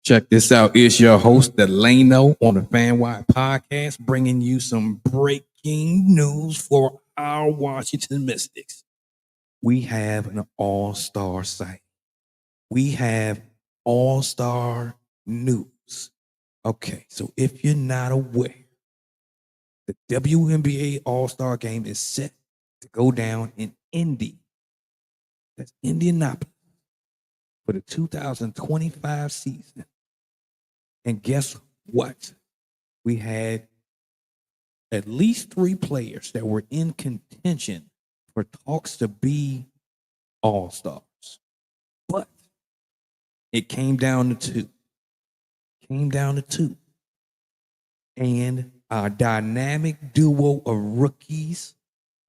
Check this out. It's your host, Delano, on the FanWide Podcast, bringing you some breaking news for our Washington Mystics. We have an all-star site. We have all-star news. Okay, so if you're not aware, the WNBA All-Star game is set to go down in Indy. That's Indianapolis for the 2025 season. And guess what? We had at least 3 players that were in contention for talks to be all-stars. But it came down to 2. And our dynamic duo of rookies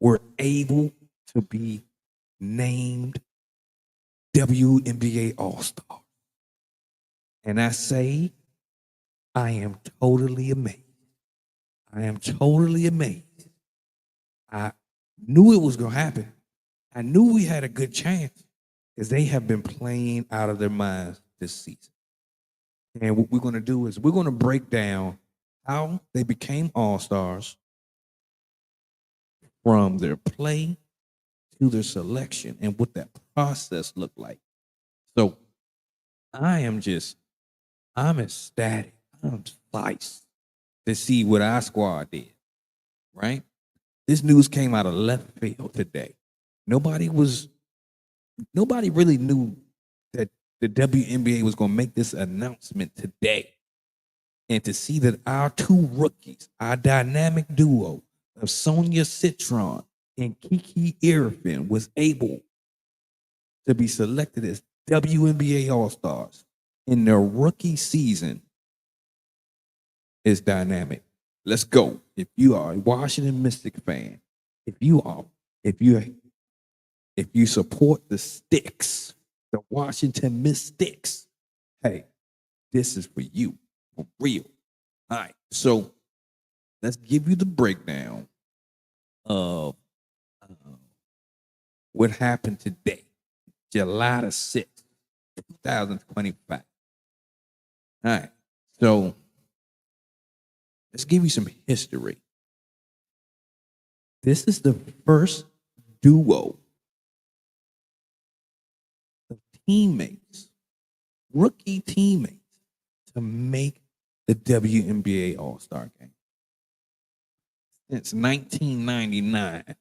were able to be named WNBA All-Star. And I say, I am totally amazed. I am totally amazed. I knew it was going to happen. I knew we had a good chance because they have been playing out of their minds this season. And what we're going to do is we're going to break down how they became all-stars from their play to their selection and what that process looked like. So I'm ecstatic. I'm sliced to see what our squad did, right? This news came out of left field today. Nobody really knew that the WNBA was going to make this announcement today. And to see that our 2 rookies, our dynamic duo of Sonia Citron and Kiki Iriafen was able to be selected as WNBA All-Stars in their rookie season is dynamic. Let's go. If you are a Washington Mystic fan, if you support the Sticks, the Washington Mystics, hey, this is for you, for real. All right, so let's give you the breakdown of what happened today, July the 6th, 2025. All right, so let's give you some history. This is the first duo of teammates, rookie teammates, to make the WNBA All-Star game since 1999.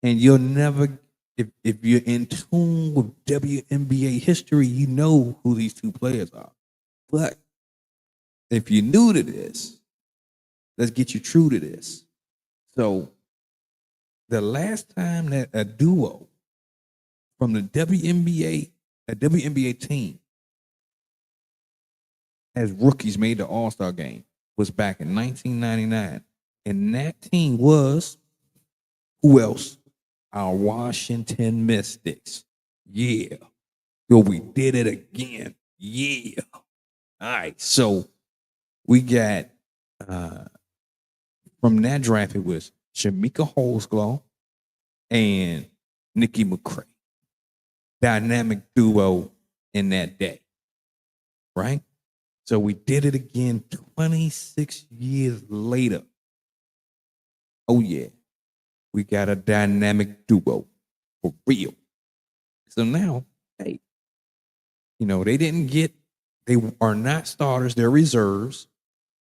And you'll never, if you're in tune with WNBA history, you know who these 2 players are. But if you're new to this, let's get you true to this. So the last time that a duo from the WNBA, a WNBA team, as rookies made the All-Star game was back in 1999. And that team was, who else? Our Washington Mystics. Yeah. So we did it again. Yeah. All right. So we got, from that draft, it was Shamika Holsclaw and Nikki McCray. Dynamic duo in that day. Right? So we did it again 26 years later. Oh, yeah. We got a dynamic duo for real. So now, hey, they are not starters, they're reserves.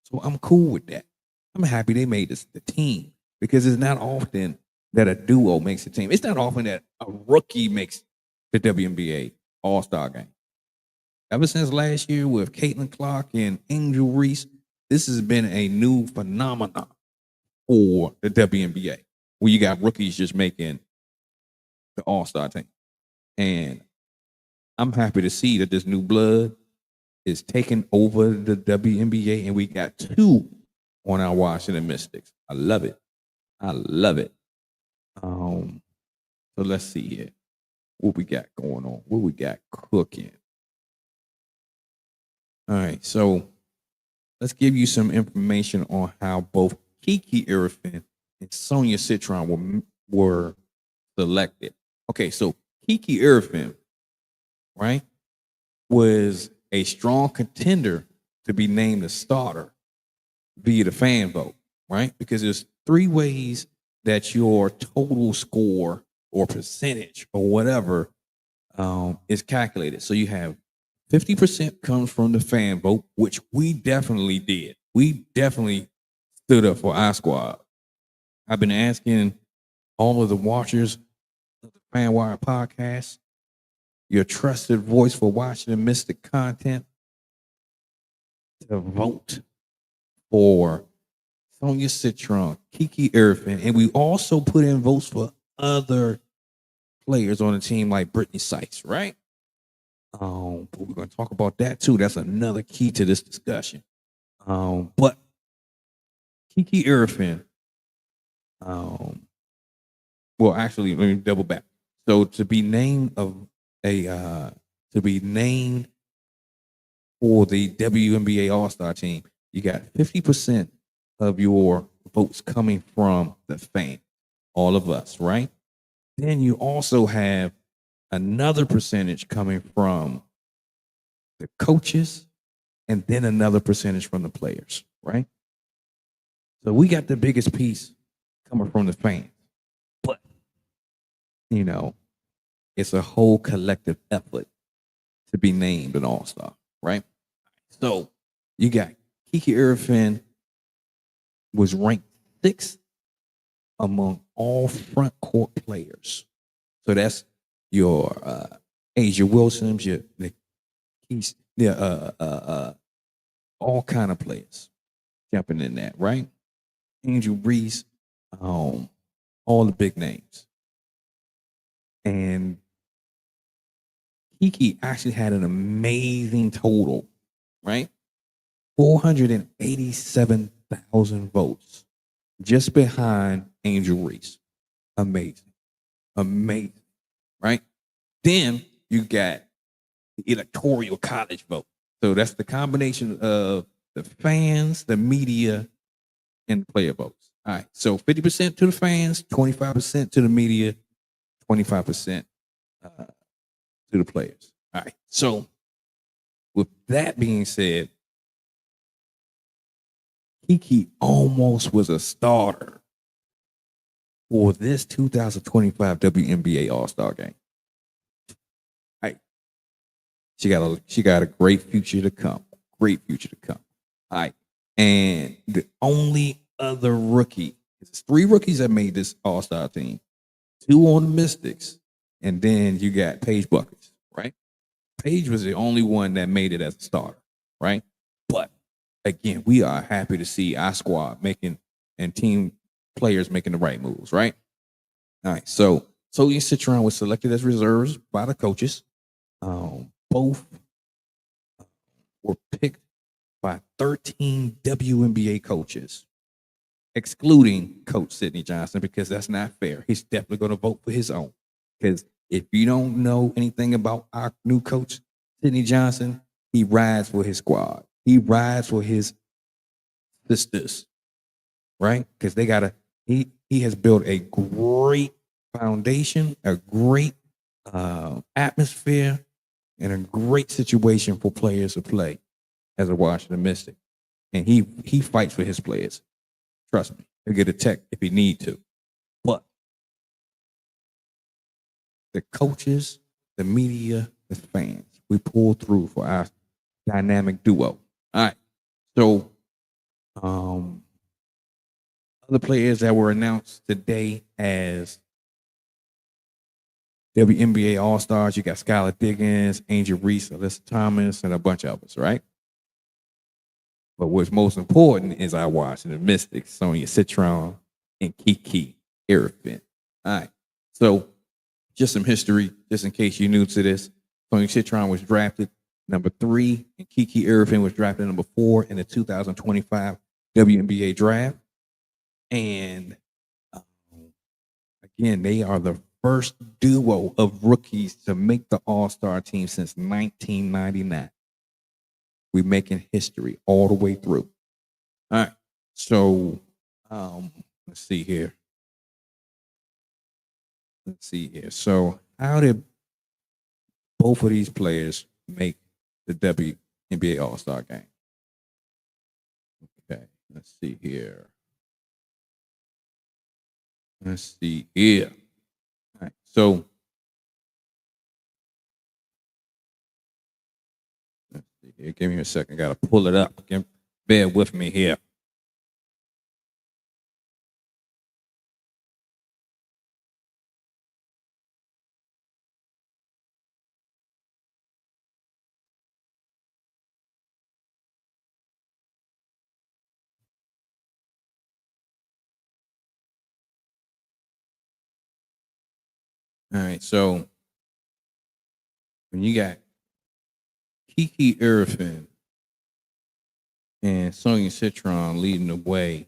So I'm cool with that. I'm happy they made this the team because it's not often that a duo makes a team. It's not often that a rookie makes the WNBA All-Star game. Ever since last year with Caitlin Clark and Angel Reese, this has been a new phenomenon for the WNBA, where you got rookies just making the All-Star team. And I'm happy to see that this new blood is taking over the WNBA, and we got 2 on our Washington Mystics. I love it. I love it. So let's see here. What we got going on? What we got cooking? All right, so let's give you some information on how both Kiki Iriafen and Sonia Citron were selected. Okay, so Kiki Iriafen, right, was a strong contender to be named a starter via the fan vote, right? Because there's three ways that your total score or percentage or whatever is calculated. So you have 50% comes from the fan vote, which we definitely did. We definitely stood up for our squad. I've been asking all of the watchers of the Fan Wire podcast, your trusted voice for Washington Mystic content, to vote for Sonia Citron, Kiki Iriafen, and we also put in votes for other players on the team like Brittany Sykes, right? But we're going to talk about that too. That's another key to this discussion. But Kiki Iriafen, well, actually, let me double back. So to be named for the WNBA All-Star team, you got 50% of your votes coming from the fans, all of us, right? Then you also have another percentage coming from the coaches, and then another percentage from the players, right? So we got the biggest piece coming from the fans. But, you know, it's a whole collective effort to be named an All-Star, right? So you got Kiki Iriafen was ranked 6th among all front court players. So that's your Asia Wilsons, your Keys, all kind of players jumping in that, right? Angel Reese, all the big names. And Kiki actually had an amazing total, right? 487,000 votes, just behind Angel Reese. Amazing. Amazing, right? Then you got the electoral college vote. So that's the combination of the fans, the media, and the player votes. All right. So 50% to the fans, 25% to the media, 25% to the players. All right. So with that being said, Kiki almost was a starter for this 2025 WNBA All-Star game. All right. She got a great future to come. Great future to come. All right. And the only other rookie, it's 3 rookies that made this All-Star team, 2 on the Mystics, and then you got Paige Buckets, right? Paige was the only one that made it as a starter, right? But again, we are happy to see our squad making and team players making the right moves, right? All right. So Sonia Citron was selected as reserves by the coaches. Both were picked by 13 WNBA coaches, excluding Coach Sidney Johnson, because that's not fair. He's definitely going to vote for his own. Because if you don't know anything about our new coach, Sidney Johnson, he rides for his squad. He rides for his sisters, right? Because he has built a great foundation, a great atmosphere, and a great situation for players to play as a Washington Mystic. And he fights for his players. Trust me, he'll get a tech if he need to. But the coaches, the media, the fans, we pull through for our dynamic duo. All right. So other players that were announced today as WNBA All-Stars, you got Skylar Diggins, Angel Reese, Alyssa Thomas, and a bunch of others, right? But what's most important is our Washington Mystics, Sonia Citron and Kiki Iriafen. All right. So just some history, just in case you're new to this. Sonia Citron was drafted number 3, and Kiki Iriafen was drafted number 4 in the 2025 WNBA draft. And again, they are the first duo of rookies to make the All-Star team since 1999. We're making history all the way through. All right. So let's see here. So how did both of these players make the WNBA All-Star game. Okay, let's see here. Let's see here. All right, so let's see here. Give me a second. Got to pull it up. Bear with me here. All right, so when you got Kiki Iriafen and Sonia Citron leading the way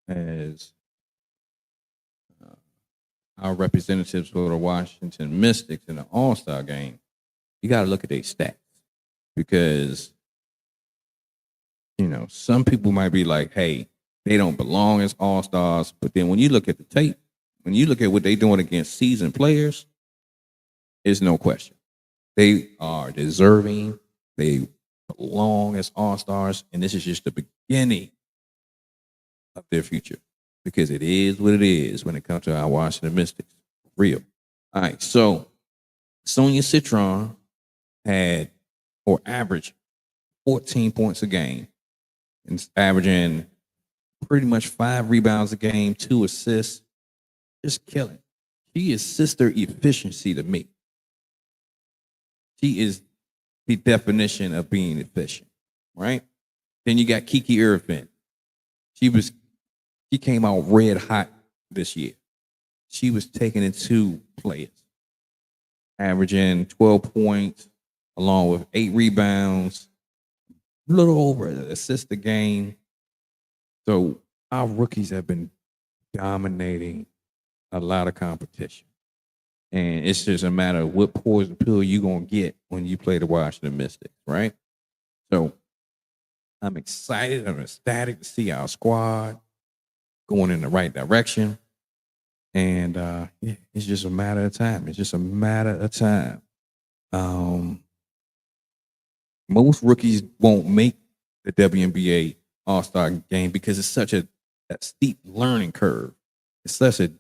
as our representatives for the Washington Mystics in the All-Star game, you got to look at their stats because, you know, some people might be like, hey, they don't belong as All-Stars. But then when you look at the tape, when you look at what they're doing against seasoned players, it's no question. They are deserving. They belong as All-Stars. And this is just the beginning of their future because it is what it is when it comes to our Washington Mystics. Real. All right. So Sonia Citron had or averaged 14 points a game and averaging pretty much 5 rebounds a game, 2 assists. Just killing. She is sister efficiency to me. She is the definition of being efficient, right? Then you got Kiki Iriafen. She came out red hot this year. She was taking it to players, averaging 12 points along with 8 rebounds, a little over an assist a game. So our rookies have been dominating a lot of competition. And it's just a matter of what poison pill you're going to get when you play the Washington Mystics, right? So I'm excited. I'm ecstatic to see our squad going in the right direction. And yeah, it's just a matter of time. It's just a matter of time. Most rookies won't make the WNBA All-Star game because it's such a steep learning curve. It's such a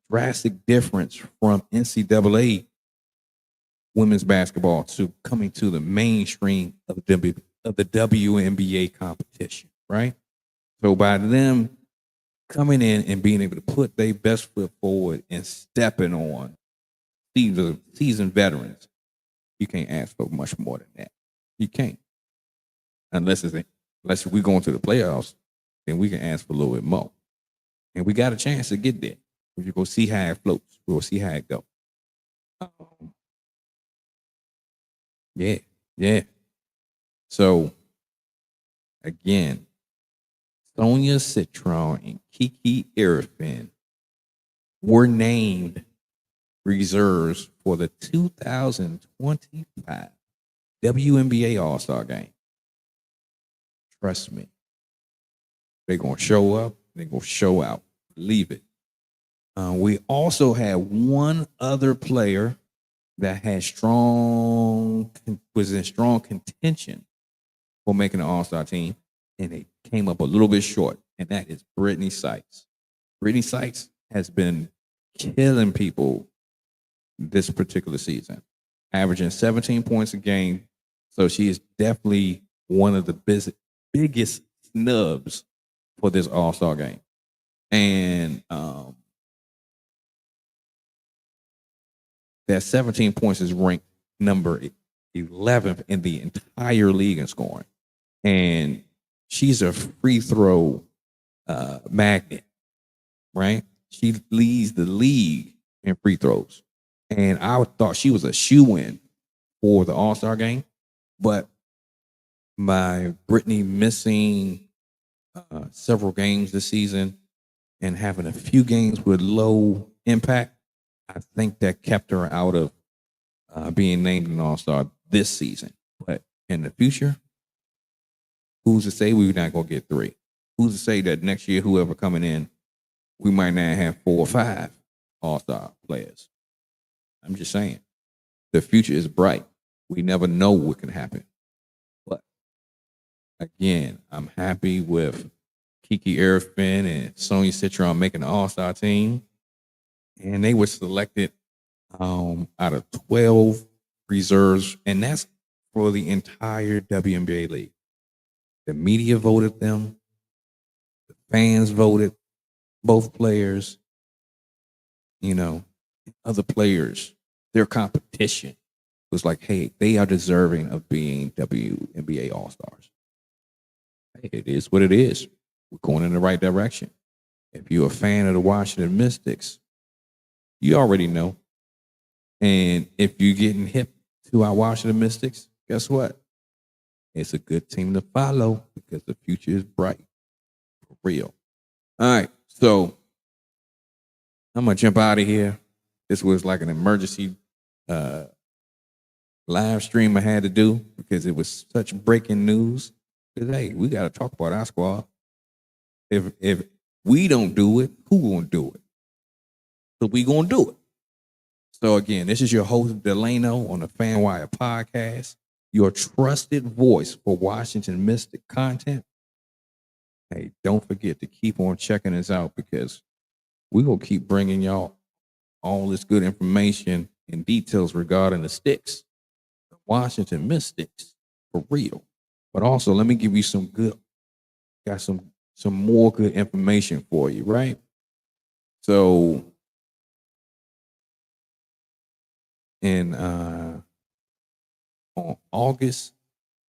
drastic difference from NCAA women's basketball to coming to the mainstream of the WNBA competition, right? So by them coming in and being able to put their best foot forward and stepping on seasoned veterans, you can't ask for much more than that. You can't. Unless we're going to the playoffs, then we can ask for a little bit more. And we got a chance to get there. We're going to see how it floats. We'll see how it goes. Yeah. So, again, Sonia Citron and Kiki Iriafen were named reserves for the 2025 WNBA All-Star game. Trust me. They're going to show up. They're going to show out. Believe it. We also had one other player that was in strong contention for making an All-Star team, and they came up a little bit short, and that is Brittany Sykes. Brittany Sykes has been killing people this particular season, averaging 17 points a game. So she is definitely one of the biggest snubs for this All-Star game. And that 17 points is ranked number 11th in the entire league in scoring. And she's a free throw magnet, right? She leads the league in free throws. And I thought she was a shoo-in for the All-Star game. But by Brittany missing several games this season and having a few games with low impact, I think that kept her out of being named an All-Star this season. But in the future, who's to say we're not going to get 3? Who's to say that next year, whoever coming in, we might not have 4 or 5 All-Star players? I'm just saying. The future is bright We never know what can happen. But again, I'm happy with Kiki Iriafen and Sonia Citron making the All-Star team. And they were selected out of 12 reserves, and that's for the entire WNBA league. The media voted them. The fans voted both players, other players. Their competition was like, hey, they are deserving of being WNBA All-Stars. Hey, it is what it is. We're going in the right direction. If you're a fan of the Washington Mystics, you already know. And if you're getting hip to our Washington Mystics, guess what? It's a good team to follow because the future is bright. For real. All right. So I'm going to jump out of here. This was like an emergency live stream I had to do because it was such breaking news. Because, hey, we got to talk about our squad. If we don't do it, who going to do it? So we going to do it. So again, this is your host, Delano, on the FanWire podcast, your trusted voice for Washington Mystic content. Hey, don't forget to keep on checking us out because we're going to keep bringing y'all all this good information and details regarding the Sticks, the Washington Mystics, for real. But also, let me give you some more good information for you, right? So, on August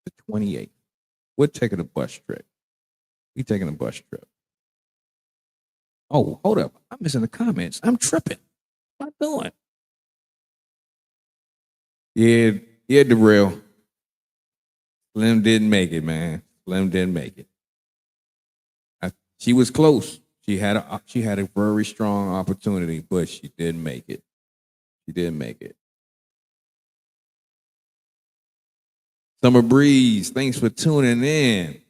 the 28th, we're taking a bus trip. We're taking a bus trip. Oh, hold up. I'm missing the comments. I'm tripping. What am I doing? Yeah, the real. Slim didn't make it, man. Slim didn't make it. She was close. She had a very strong opportunity, but she didn't make it. She didn't make it. Summer Breeze, thanks for tuning in.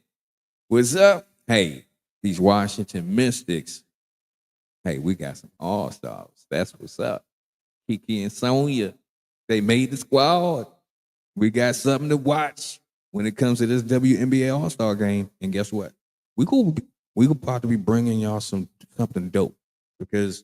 What's up? Hey, these Washington Mystics. Hey, we got some All-Stars. That's what's up. Kiki and Sonia, they made the squad. We got something to watch when it comes to this WNBA All-Star game. And guess what? We could about to be bringing y'all something dope. Because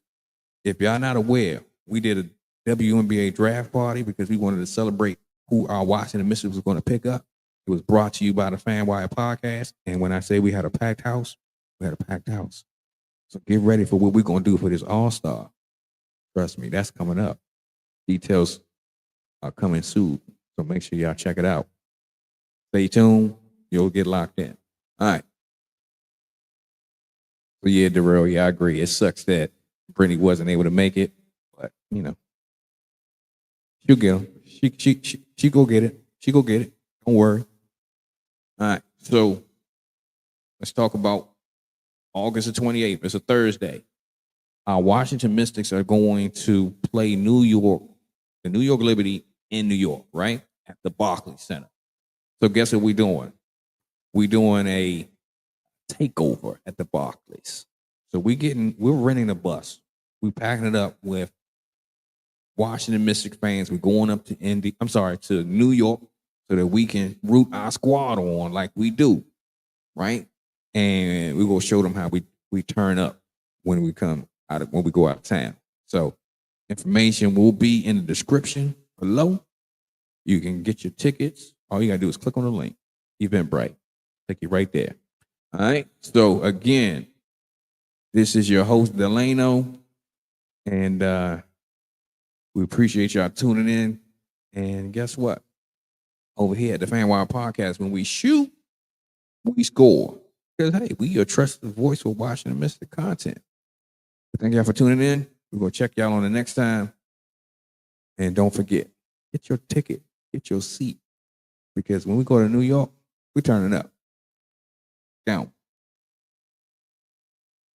if y'all not aware, we did a WNBA draft party because we wanted to celebrate who our Washington Mystics was going to pick up. It was brought to you by the FanWire podcast. And when I say we had a packed house, we had a packed house. So get ready for what we're going to do for this All-Star. Trust me, that's coming up. Details are coming soon. So make sure y'all check it out. Stay tuned. You'll get locked in. All right. So yeah, Darrell, yeah, I agree. It sucks that Brittany wasn't able to make it, but she'll get them. She go get it. She go get it. Don't worry. All right. So let's talk about August the 28th. It's a Thursday. Our Washington Mystics are going to play the New York Liberty in New York, right? At the Barclays Center. So guess what we're doing? We're doing a takeover at the Barclays. So we're renting a bus. We're packing it up with Washington Mystics fans. We're going up to New York so that we can root our squad on like we do, right? And we're gonna show them how we turn up when we go out of town. So information will be in the description below. You can get your tickets. All you gotta do is click on the link. Eventbrite. Take you right there. All right. So again, this is your host Delano, and we appreciate y'all tuning in. And guess what? Over here at the FanWire Podcast, when we shoot, we score. Because hey, we your trusted voice for Washington Mystic content. Thank y'all for tuning in. We're gonna check y'all on the next time. And don't forget, get your ticket, get your seat. Because when we go to New York, we're turning up. Down.